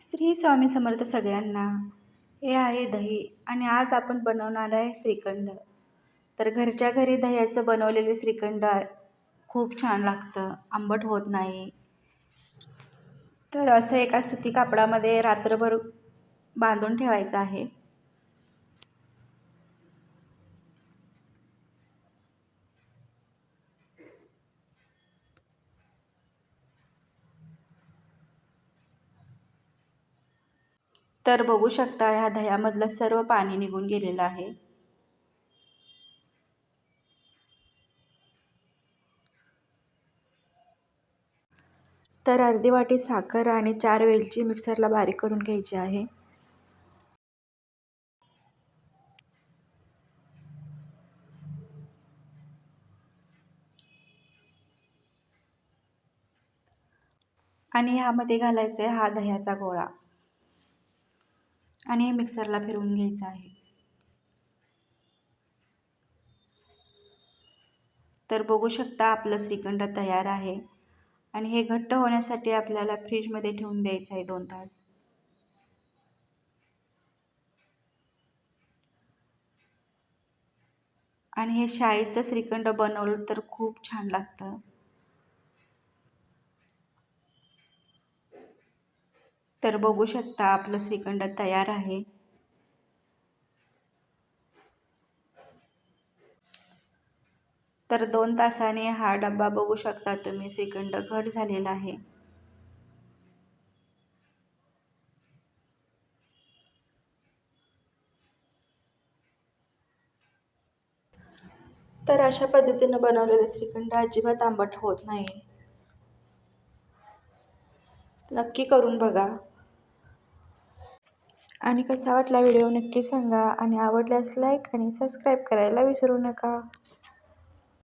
श्री स्वामी समर्थ सगळ्यांना. हे आहे दही आणि आज आपण बनवणार आहे श्रीखंड. तर घरच्या घरी दह्याचं बनवलेले श्रीखंड खूप छान लागतं, आंबट होत नाही. तर असं एका सुती कापडामध्ये रात्रभर बांधून ठेवायचं आहे. तर बघू शकता ह्या दह्यामधलं सर्व पाणी निघून गेलेलं आहे. तर अर्धी वाटी साखर आणि 4 वेलची मिक्सरला बारीक करून घ्यायची आहे. आणि ह्यामध्ये घालायचा आहे हा दह्याचा गोळा आणि हे मिक्सरला फिरवून घ्यायचं आहे. तर बघू शकता आपलं श्रीखंड तयार आहे आणि हे घट्ट होण्यासाठी आपल्याला फ्रीजमध्ये ठेवून द्यायचं आहे 2 तास. आणि हे शाळेचं श्रीखंड बनवलं तर खूप छान लागतं. तर बघू शकता आपलं श्रीखंड तयार आहे. तर 2 तासाने हा डब्बा बघू शकता तुम्ही श्रीखंड घट झालेला आहे. तर अशा पद्धतीने बनवलेले श्रीखंड अजिबात आंबट होत नाही. नक्की करून बघा. आणि कसा वाटला व्हिडिओ नक्की सांगा आणि आवडल्यास लाईक आणि सबस्क्राईब करायला विसरू नका.